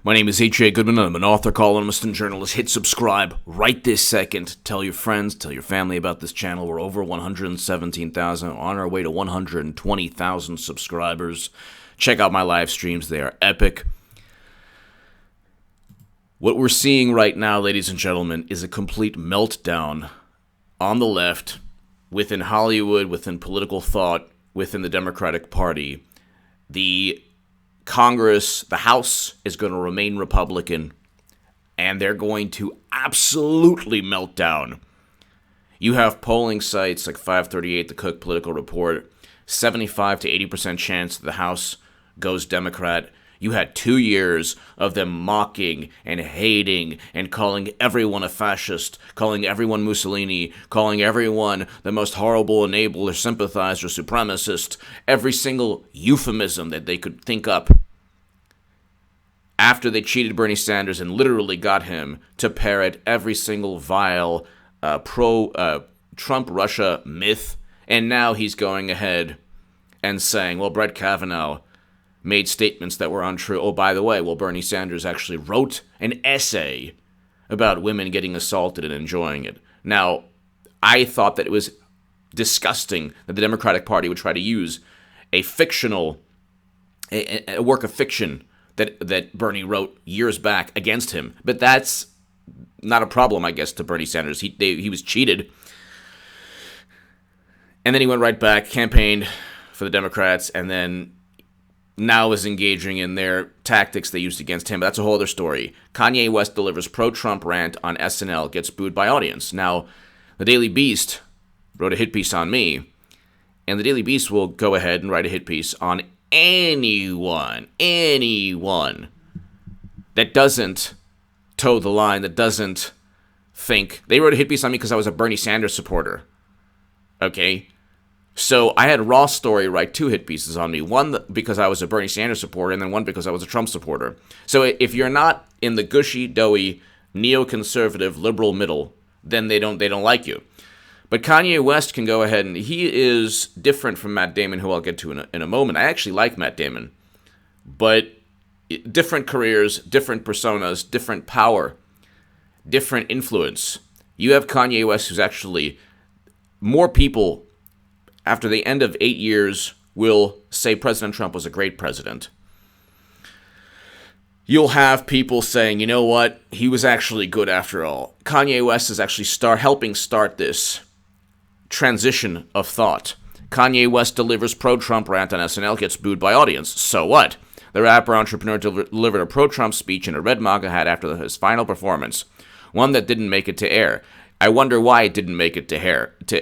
My name is H.A. Goodman, and I'm an author, columnist, and journalist. Hit subscribe right this second. Tell your friends, tell your family about this channel. We're over 117,000, on our way to 120,000 subscribers. Check out my live streams, they are epic. What we're seeing right now, ladies and gentlemen, is a complete meltdown on the left, within Hollywood, within political thought, within the Democratic Party. The Congress, the House, is going to remain Republican, and they're going to absolutely melt down. You have polling sites like 538, the Cook Political Report, 75 to 80% chance that the House goes Democrat. You had 2 years of them mocking and hating and calling everyone a fascist, calling everyone Mussolini, calling everyone the most horrible enabler, sympathizer, supremacist, every single euphemism that they could think up. After they cheated Bernie Sanders and literally got him to parrot every single vile pro-Trump-Russia myth, and now he's going ahead and saying, well, Brett Kavanaugh made statements that were untrue. Oh, by the way, Bernie Sanders actually wrote an essay about women getting assaulted and enjoying it. Now, I thought that it was disgusting that the Democratic Party would try to use a work of fiction that Bernie wrote years back against him. But that's not a problem, I guess, to Bernie Sanders. He was cheated. And then he went right back, campaigned for the Democrats, and then now is engaging in their tactics they used against him. But that's a whole other story. Kanye West delivers pro-Trump rant on SNL, gets booed by audience. Now, the Daily Beast wrote a hit piece on me, and the Daily Beast will go ahead and write a hit piece on anyone that doesn't toe the line, that doesn't think. They wrote a hit piece on me because I was a Bernie Sanders supporter. Okay? So I had Raw Story write 2 hit pieces on me. One because I was a Bernie Sanders supporter, and then one because I was a Trump supporter. So if you're not in the gushy, doughy, neoconservative, liberal middle, then they don't like you. But Kanye West can go ahead, and he is different from Matt Damon, who I'll get to in a moment. I actually like Matt Damon. But different careers, different personas, different power, different influence. You have Kanye West, who's actually more people, after the end of 8 years, will say President Trump was a great president. You'll have people saying, you know what, he was actually good after all. Kanye West is actually helping start this transition of thought. Kanye West delivers pro-Trump rant on SNL, gets booed by audience. So what? The rapper entrepreneur delivered a pro-Trump speech in a red MAGA hat after his final performance, one that didn't make it to air. I wonder why it didn't make it to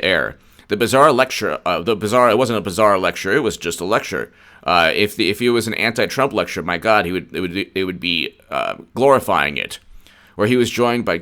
air. The bizarre lecture, it wasn't a bizarre lecture, it was just a lecture. If it was an anti-Trump lecture, my God, it would be glorifying it. Where he was joined by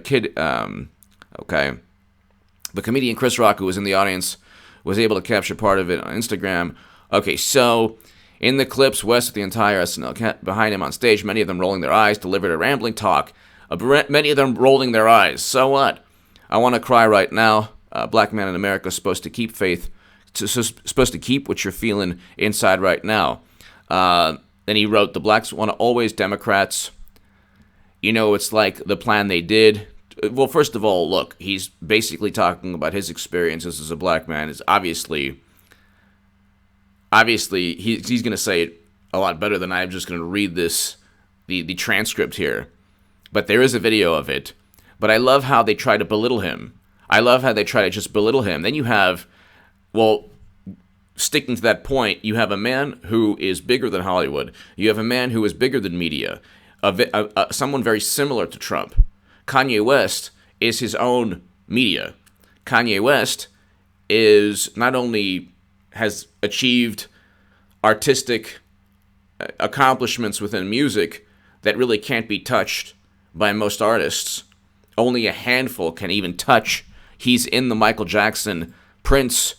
the comedian Chris Rock, who was in the audience, was able to capture part of it on Instagram. Okay, so in the clips, West with the entire SNL behind him on stage, many of them rolling their eyes, delivered a rambling talk. Many of them rolling their eyes. So what? I want to cry right now. Black man in America is supposed to keep faith, supposed to keep what you're feeling inside right now. Then he wrote, the blacks want to always Democrats. You know, it's like the plan they did. Well, first of all, look, he's basically talking about his experiences as a black man. Is obviously he's going to say it a lot better than I'm just going to read the transcript here. But there is a video of it. But I love how they try to belittle him. I love how they try to just belittle him. Then you have, sticking to that point, you have a man who is bigger than Hollywood. You have a man who is bigger than media. Someone very similar to Trump. Kanye West is his own media. Kanye West is not only has achieved artistic accomplishments within music that really can't be touched by most artists. Only a handful can even touch. He's in the Michael Jackson, Prince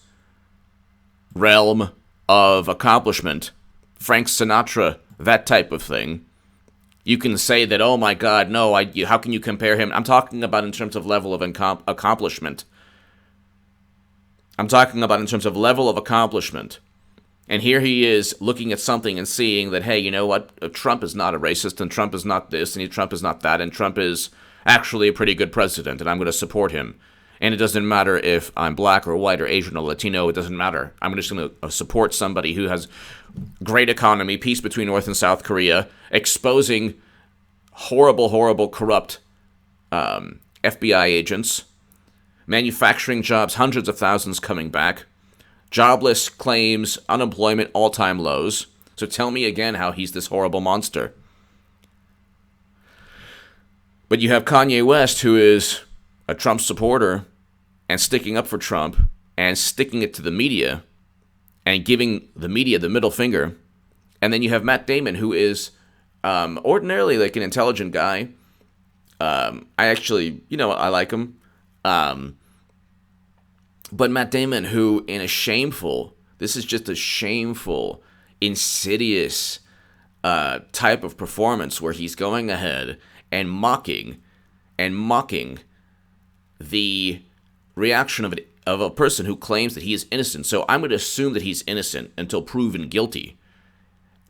realm of accomplishment. Frank Sinatra, that type of thing. You can say that, oh my God, no, how can you compare him? I'm talking about in terms of level of accomplishment. I'm talking about in terms of level of accomplishment. And here he is looking at something and seeing that, hey, you know what? Trump is not a racist, and Trump is not this, and Trump is not that, and Trump is actually a pretty good president, and I'm going to support him. And it doesn't matter if I'm black or white or Asian or Latino. It doesn't matter. I'm just going to support somebody who has great economy, peace between North and South Korea, exposing horrible, horrible, corrupt FBI agents, manufacturing jobs, hundreds of thousands coming back, jobless claims, unemployment, all-time lows. So tell me again how he's this horrible monster. But you have Kanye West, who is a Trump supporter and sticking up for Trump and sticking it to the media and giving the media the middle finger. And then you have Matt Damon, who is ordinarily like an intelligent guy. I actually, I like him. But Matt Damon, who this is just a shameful, insidious type of performance where he's going ahead and mocking the reaction of a person who claims that he is innocent. So I'm going to assume that he's innocent until proven guilty.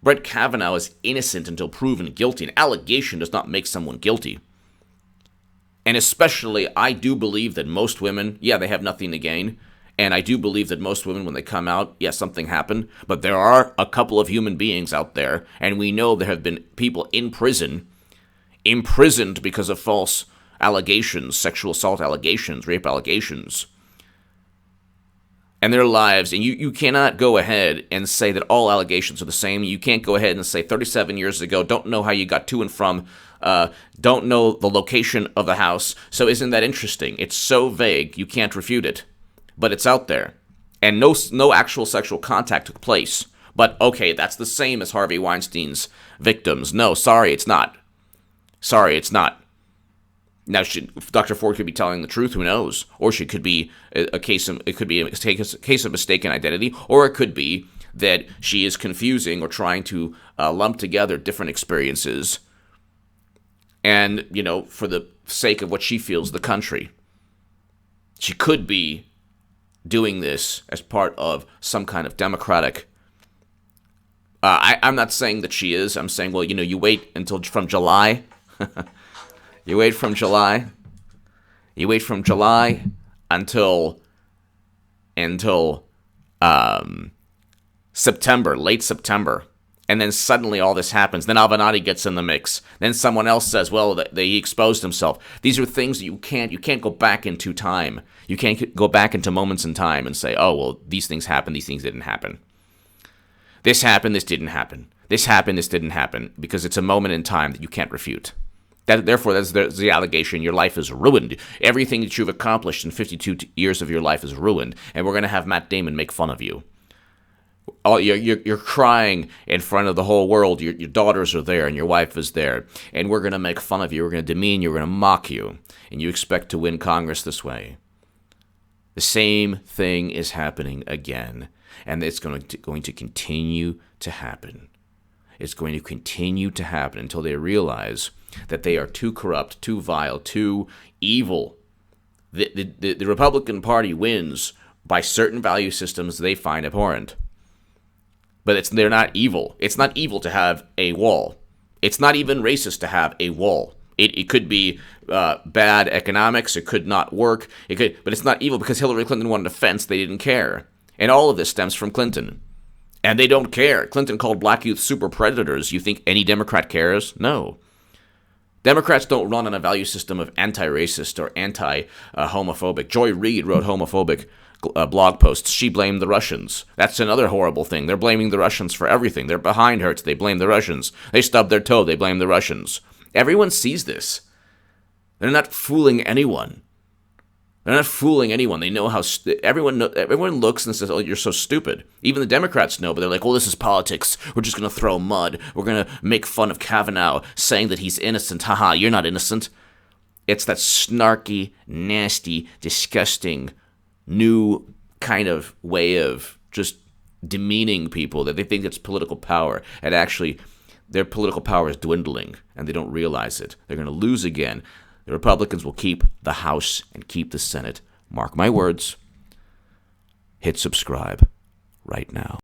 Brett Kavanaugh is innocent until proven guilty. An allegation does not make someone guilty. And especially, I do believe that most women, they have nothing to gain. And I do believe that most women, when they come out, something happened. But there are a couple of human beings out there, and we know there have been people imprisoned because of false allegations, sexual assault allegations, rape allegations. And their lives, and you cannot go ahead and say that all allegations are the same. You can't go ahead and say 37 years ago, don't know how you got to and from, don't know the location of the house. So isn't that interesting? It's so vague, you can't refute it. But it's out there. And no actual sexual contact took place. But okay, that's the same as Harvey Weinstein's victims. No, sorry, it's not. Sorry, it's not. Now, Dr. Ford could be telling the truth, who knows? Or she could be a case of mistaken identity, or it could be that she is confusing or trying to lump together different experiences and, for the sake of what she feels the country. She could be doing this as part of some kind of democratic. I'm not saying that she is. I'm saying, you wait until from July. You wait from July until September, late September. And then suddenly all this happens. Then Avenatti gets in the mix. Then someone else says, he exposed himself. These are things that you can't go back into time. You can't go back into moments in time and say, these things happened, these things didn't happen. This happened, this didn't happen. This happened, this didn't happen. Because it's a moment in time that you can't refute. Therefore, that's the allegation. Your life is ruined. Everything that you've accomplished in 52 years of your life is ruined. And we're going to have Matt Damon make fun of you. You're crying in front of the whole world. Your daughters are there and your wife is there. And we're going to make fun of you. We're going to demean you. We're going to mock you. And you expect to win Congress this way. The same thing is happening again. And it's going to continue to happen. It's going to continue to happen until they realize that they are too corrupt, too vile, too evil. The Republican Party wins by certain value systems they find abhorrent. But they're not evil. It's not evil to have a wall. It's not even racist to have a wall. It could be bad economics. It could not work. But it's not evil because Hillary Clinton wanted a fence. They didn't care. And all of this stems from Clinton. And they don't care. Clinton called black youth super predators. You think any Democrat cares? No. Democrats don't run on a value system of anti-racist or anti-homophobic. Joy Reid wrote homophobic blog posts. She blamed the Russians. That's another horrible thing. They're blaming the Russians for everything. Their behind hurts. They blame the Russians. They stub their toe. They blame the Russians. Everyone sees this. They're not fooling anyone. They're not fooling anyone. They know how everyone looks and says, "Oh, you're so stupid." Even the Democrats know, but they're like, "Well, this is politics. We're just going to throw mud. We're going to make fun of Kavanaugh, saying that he's innocent. Haha, you're not innocent." It's that snarky, nasty, disgusting, new kind of way of just demeaning people that they think it's political power, and actually, their political power is dwindling, and they don't realize it. They're going to lose again. The Republicans will keep the House and keep the Senate. Mark my words. Hit subscribe right now.